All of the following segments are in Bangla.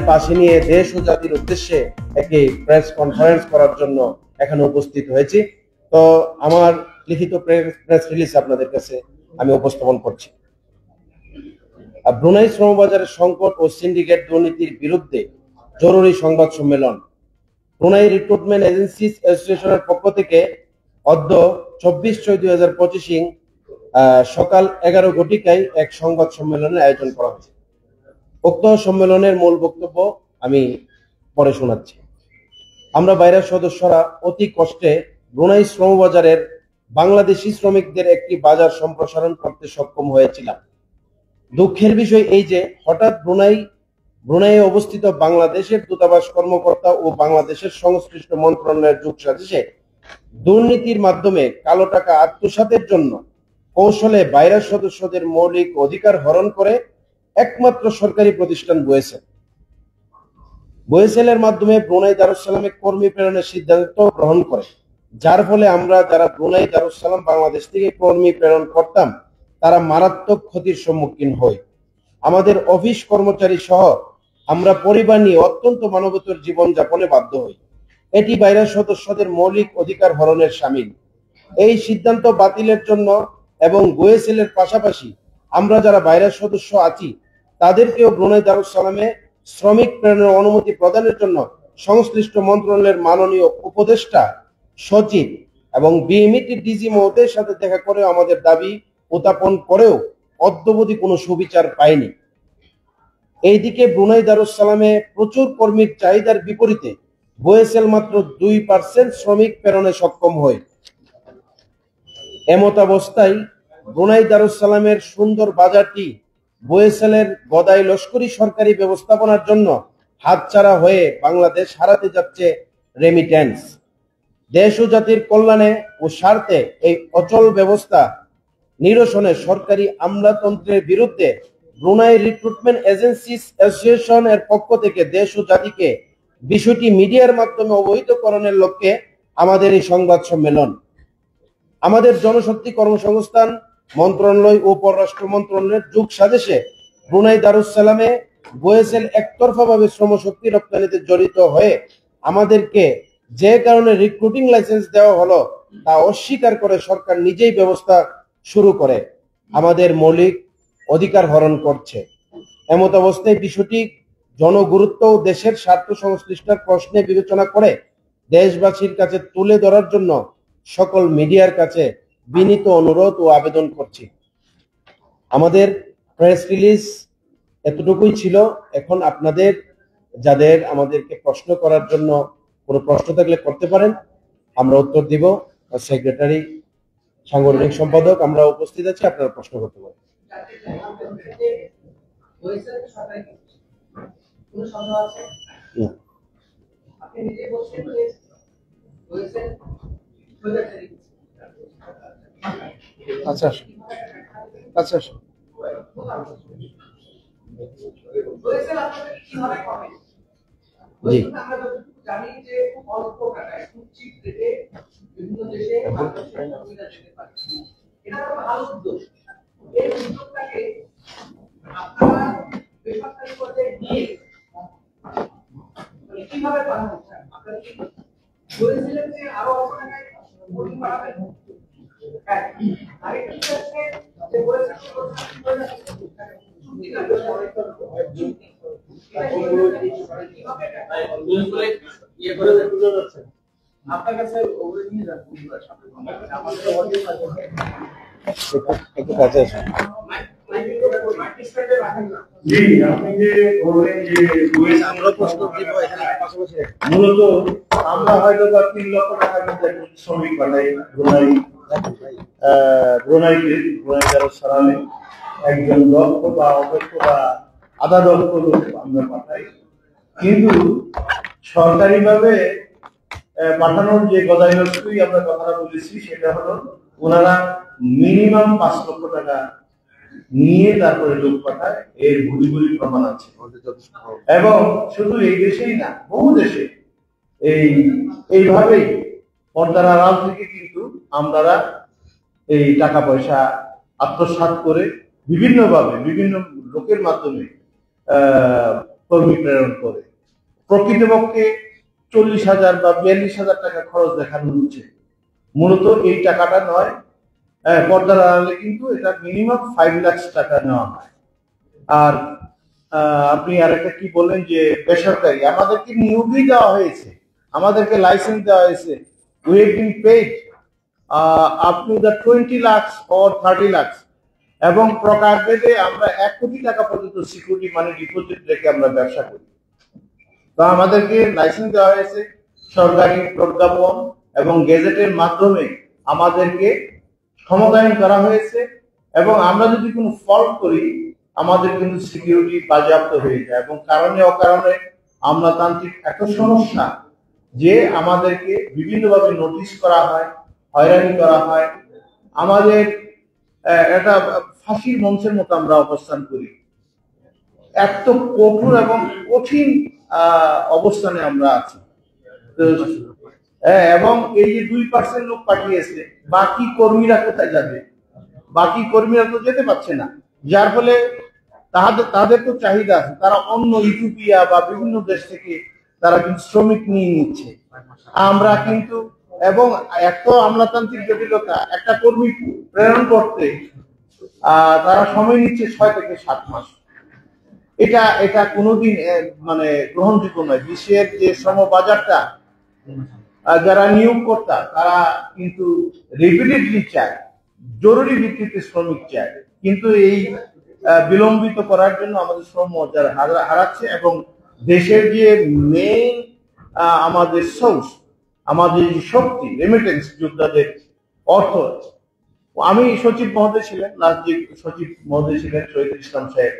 পাশে নিয়ে দেশ ও জাতির উদ্দেশ্যে একটি প্রেস কনফারেন্স করার জন্য এখানে উপস্থিত হয়েছি। তো আমার লিখিত প্রেস রিলিজ আপনাদের কাছে আমি উপস্থাপন করছি। ব্রুনাই শ্রমবাজারের সংকট ও সিন্ডিকেট দুর্নীতির বিরুদ্ধে জরুরি সংবাদ সম্মেলন। ব্রুনাই রিক্রুটমেন্ট এজেন্সিজ অ্যাসোসিয়েশনের পক্ষ থেকে অদ্য 24/6/2025 সকাল 11 ঘটিকায় এক সংবাদ সম্মেলনের আয়োজন করা হয়েছে। উক্ত সম্মেলনের মূল বক্তব্য আমি পরে শোনাচ্ছি। আমরা বাইরের সদস্যরা অতি কষ্টে ব্রুনাই শ্রমবাজারের বাংলাদেশি শ্রমিকদের একটি বাজার সম্প্রসারণ করতে সক্ষম হয়েছিলাম। দুঃখের বিষয় এই যে হঠাৎ ব্রুনাইয়ে অবস্থিত বাংলাদেশের দূতাবাস কর্মকর্তা ও বাংলাদেশের সংশ্লিষ্ট মন্ত্রণালয়ের যোগসাজশে দুর্নীতির মাধ্যমে কালো টাকা আত্মসাতের জন্য কৌশলে বাইরের সদস্যদের মৌলিক অধিকার হরণ করে একমাত্র সরকারি প্রতিষ্ঠান বোয়েসেলের মাধ্যমে ব্রুনাই দারুস-সালামে কর্মী প্রেরণের সিদ্ধান্ত গ্রহণ করে, যার ফলে আমরা যারা ব্রুনাই দারুস-সালাম বাংলাদেশ থেকে কর্মী প্রেরণ করতাম তারা মারাত্মক ক্ষতির সম্মুখীন হই। আমাদের অফিস কর্মচারী সহ আমরা পরিবার নিয়ে অত্যন্ত মানবতর জীবনযাপনে বাধ্য হই। এটি বাইরের সদস্যদের মৌলিক অধিকার হরণের শামিল। এই সিদ্ধান্ত বাতিলের জন্য এবং বোয়েসেলের পাশাপাশি আমরা যারা বাইরের সদস্য আছি তাদেরকেও ব্রুনাই দারুস-সালামে শ্রমিক প্রেরণের অনুমতি প্রদানের জন্য সংশ্লিষ্ট মন্ত্রণালয়ের মাননীয় উপদেষ্টা সচিব এবং বিএমইটি ডিজি মহোদয়ের সাথে দেখা করে আমাদের দাবি উত্থাপন করেও অদ্যাবধি কোনো সুবিচার পায়নি। এইদিকে ব্রুনাই দারুস-সালামে প্রচুর কর্মীর চাহিদার বিপরীতে বোয়েসেল মাত্র 2% শ্রমিক প্রেরণে সক্ষম হয়। এমতাবস্থায় ব্রুনাই দারুস-সালামের সুন্দর বাজারটি বোয়েসেলের গদাই লস্করি সরকারি ব্যবস্থাপনার জন্য হাতছাড়া হয়ে বাংলাদেশ হারাতে যাচ্ছে রেমিটেন্স। দেশ ও জাতির কল্যাণে ও স্বার্থে এই অচল ব্যবস্থা নিরসনে সরকারি আমলাতন্ত্রের বিরুদ্ধে ব্রুনাই রিক্রুটমেন্ট এজেন্সিজ অ্যাসোসিয়েশন এর পক্ষ থেকে দেশ ও জাতিকে বিষয়টি মিডিয়ার মাধ্যমে অবহিতকরণের লক্ষ্যে আমাদের এই সংবাদ সম্মেলন। আমাদের জনশক্তি কর্মসংস্থান মন্ত্রণালয় ও পররাষ্ট্র মন্ত্রণালয়ের যোগ সাজেশে ব্রুনাই দারুস-সালামে বোয়েসেল একতরফাভাবে শ্রমশক্তি রপ্তানিতে জড়িত হয়ে আমাদেরকে যে কারণে রিক্রুটিং লাইসেন্স দেওয়া হলো তা অস্বীকার করে সরকার নিজেই ব্যবস্থা শুরু করে আমাদের মৌলিক অধিকার হরণ করছে। এমত অবস্থায় বিষয়টি জনগুরুত্ব ও দেশের স্বার্থ সংশ্লিষ্ট প্রশ্নে বিবেচনা করে দেশবাসীর কাছে তুলে ধরার জন্য সকল মিডিয়ার কাছে বিনীত অনুরোধ ও আবেদন করছি। আমাদের প্রেস রিলিজ এতটুকুই ছিল। এখন আপনাদের যাদের আমাদেরকে প্রশ্ন করার জন্য কোনো প্রশ্ন থাকলে করতে পারেন, আমরা উত্তর দিব। সেক্রেটারি, সাংগঠনিক সম্পাদক আমরা উপস্থিত আছি, আপনারা প্রশ্ন করতে পারেন। আচ্ছা আচ্ছা জি, জানি যে অল্প টাকায় চিপ রেটে বিভিন্ন দেশে এটা একটা ভালো উদ্যোগ। এই উদ্যোগটাকে আপনারা বেসরকারি পর্যায়ে নিয়ে কিভাবে বাড়ানো হচ্ছে? আপনারা কি বলেছিলেন যে আরো অল্প টাকায় ভোটিং বাড়াবেন? আরেকটা হচ্ছে যে বলেছেন আপনার কাছে নিয়ে যান একটু কাছে আসুন। মূলত আমরা হয়তো 3 লক্ষ টাকার মধ্যে শ্রমিক পাঠাই ব্রুনাই দারুস-সালামে একজন দক্ষ বা অদক্ষ বা আধা দক্ষ লোক আমরা পাঠাই, কিন্তু সরকারিভাবে পাঠানোর যে গদাই লস্করি আমরা কথাটা বলেছি সেটা হলো ওনারা মিনিমাম 5 লক্ষ টাকা নিয়ে তারপরে লোক পাঠায়। এর গুলি প্রমাণ আছে এবং শুধু এই দেশেই না, বহু দেশে এইভাবেই পর্দার আড়াল থেকে কিন্তু আমরা এই টাকা পয়সা আত্মসাৎ করে বিভিন্নভাবে বিভিন্ন লোকের মাধ্যমে কর্মী প্রেরণ করে। প্রকৃতপক্ষে 40,000 বা 42,000 টাকা খরচ দেখানো হচ্ছে, মূলত এই টাকাটা নয়। পর্দার আড়ালে কিন্তু এটা মিনিমাম 5 লাখ টাকা নেওয়া হয়। আর আপনি আরেকটা কি বললেন যে বেসরকারি, আমাদেরকে নিয়োগই দেওয়া হয়েছে, আমাদেরকে লাইসেন্স দেওয়া হয়েছে, we have been paid up to the 20 lakhs or 30 lakhs, এবং প্রকারভেদে আমরা 1 কোটি টাকা পর্যন্ত সিকিউরিটি মানে ডিপোজিট রেখে আমরা ব্যবসা করি। তো আমাদেরকে লাইসেন্স দেওয়া হয়েছে, সরকারি প্রজ্ঞাপন এবং গেজেটের মাধ্যমে আমাদেরকে ক্ষমতায়ন করা হয়েছে, এবং আমরা যদি কোনো ফল্ট করি আমাদের কিন্তু সিকিউরিটি বাজেয়াপ্ত হয়ে যায়, এবং কারণে অকারণে আমলাতান্ত্রিক এত সমস্যা যে আমাদেরকে বিভিন্নভাবে নোটিশ করা হয়, হয়রানি করা হয়, আমাদের একটা ফাঁসির মঞ্চের মতো আমরা অবস্থান করি। এত কঠোর এবং কঠিন অবস্থানে আমরা আছি। এবং এই যে 2% লোক পাঠিয়েছে, বাকি কর্মীরা কোথায় যাবে? বাকি কর্মীরা তো যেতে পারছে না, যার ফলে তাদের তো চাহিদা আছে, তারা অন্য ইথিওপিয়া বা বিভিন্ন দেশ থেকে তারা কিন্তু শ্রমিক নিয়ে নিচ্ছে। আমরা কিন্তু, এবং এত আমলাতান্ত্রিক জটিলতা, একটা কর্মী প্রেরণ করতে তারা সময় নিচ্ছে 6 থেকে 7 মাস। এটা কোনোদিন মানে গ্রহণযোগ্য নয়। বিশ্বের যে শ্রমবাজারটা, যারা নিয়োগকর্তা তারা কিন্তু রিপিটেডলি চায়, জরুরি ভিত্তিতে শ্রমিক চায়, কিন্তু এই বিলম্বিত করার জন্য আমাদের শ্রম বাজার হারাচ্ছে, এবং দেশের যে মেইন আমাদের সোর্স, আমাদের শক্তি, রেমিটেন্স যোদ্ধাদের অর্থ। আমি সচিব মহোদয় ছিলেন, লাস্ট যে সচিব মহোদয় ছিলেন শহীদুল ইসলাম সাহেব,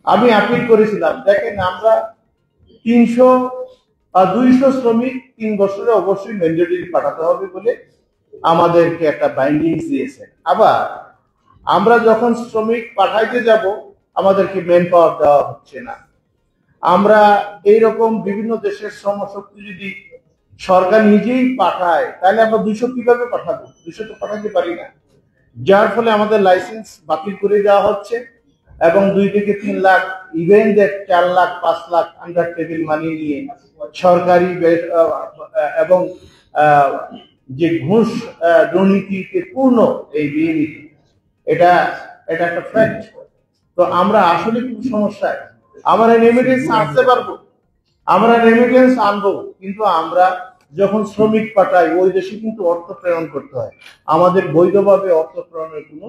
আমি আপিল করেছিলাম, দেখেন আমরা 200 শ্রমিক 3 বছরে অবশ্যই ম্যান্ডেটরি পাঠাতে হবে বলে আমাদেরকে একটা বাইন্ডিংস দিয়েছেন। আবার আমরা যখন শ্রমিক পাঠাইতে যাব আমাদেরকে ম্যান পাওয়ার দেওয়া হচ্ছে না। আমরা এইরকম বিভিন্ন দেশের শ্রমশক্তি যদি সরকার নিজেই পাঠায় তাহলে আমরা 200 কিভাবে পাঠাবো? 200 তো পাঠাতে পারি না, যার ফলে আমাদের লাইসেন্স বাতিল করে দেওয়া হচ্ছে, এবং 2 থেকে 3 lakh, even that 4 lakh 5 lakh under table money নিয়ে সরকারি এবং যে ঘুষ দুর্নীতিতে পূর্ণ এই বিএনপি, এটা একটা ফ্যাক্ট। তো আমরা আসলে খুব সমস্যায়। আমরা রেমিটেন্স আনতে পারবো, আমরা রেমিটেন্স আনবো, কিন্তু আমরা যখন শ্রমিক পাঠাই ওই দেশে কিন্তু অর্থ প্রেরণ করতে হয়। আমাদের বৈধভাবে অর্থ প্রেরণের কোনো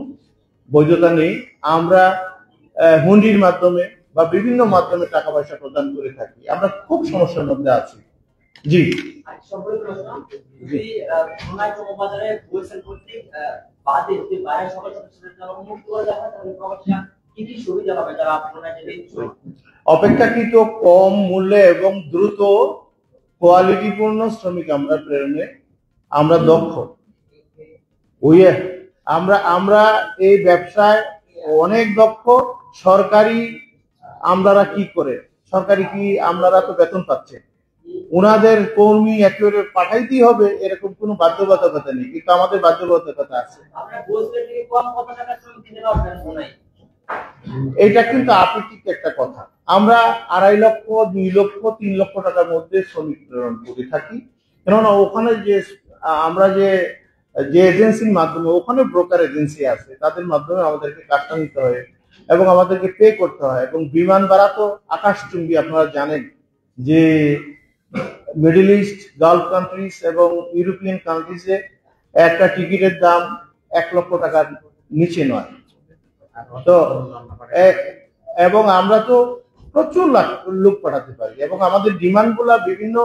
বৈধতা নেই। আমরা হুন্ডির মাধ্যমে বা বিভিন্ন মাধ্যমে টাকা পয়সা প্রদান করে থাকি। আমরা খুব সমস্যার মধ্যে আছি। জি, অপেক্ষাকৃত কম মূল্যে এবং দ্রুত কোয়ালিটিপূর্ণ শ্রমিক আমরা প্রেরণে আমরা দক্ষ। আমরা এই ব্যবসায় অনেক দক্ষ। সরকারি আমলারা কি করে, সরকারি কি আমলারা তো বেতন পাচ্ছে, ওনাদের কর্মী একেবারে পাঠাইতেই হবে এরকম কোনো বাধ্যবাধকতা নেই, কিন্তু আমাদের বাধ্যবাধকতা আছে। এটা কিন্তু আপেক্ষিক একটা কথা। আমরা 2.5 লক্ষ, 2 লক্ষ, 3 লক্ষ টাকার মধ্যে শ্রমিক প্রেরণ করে থাকি, কেননা ওখানে যে আমরা যে এজেন্সির মাধ্যমে, ওখানে ব্রোকার এজেন্সি আছে, তাদের মাধ্যমে আমাদেরকে কাজটা নিতে হয় এবং আমাদেরকে পে করতে হয়। এবং বিমান ভাড়া তো আকাশচুম্বী। আপনারা জানেন যে মিডল ইস্ট, গালফ কান্ট্রিজ এবং ইউরোপিয়ান কান্ট্রিজে একটা টিকিটের দাম 1 লক্ষ টাকার নিচে নয়। তো এবং আমরা তো প্রচুর লোক পাঠাতে পারি, এবং আমাদের ডিমান্ড গুলা বিভিন্ন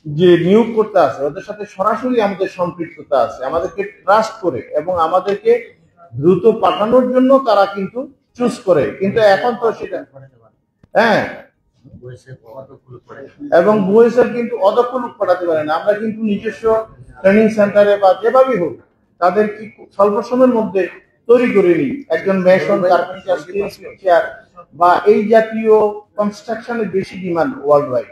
যে নিয়োগ করতে আছে ওদের সাথে সরাসরি আমাদের সম্পৃক্ততা আছে, আমাদেরকে ট্রাস্ট করে এবং আমাদেরকে দ্রুত পাঠানোর জন্য তারা কিন্তু চুজ করে। কিন্তু এখন তো সেটা এবং বুয়েসের কিন্তু অদক্ষ লোক পাঠাতে পারে না। আমরা কিন্তু নিজস্ব ট্রেনিং সেন্টারে বা যেভাবেই হোক তাদের কি স্বল্প সময়ের মধ্যে তৈরি করে নিই। একজন মেশন, কার্পেন্টার, স্টিল বা এই জাতীয় কনস্ট্রাকশনের বেশি ডিমান্ড ওয়ার্ল্ড ওয়াইড।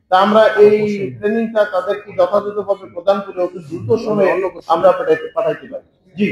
তা আমরা এই ট্রেনিংটা তাদেরকে যথাযথভাবে প্রদান করে অতি দ্রুত সময়ে আমরা পাঠাইতে পারি। জি।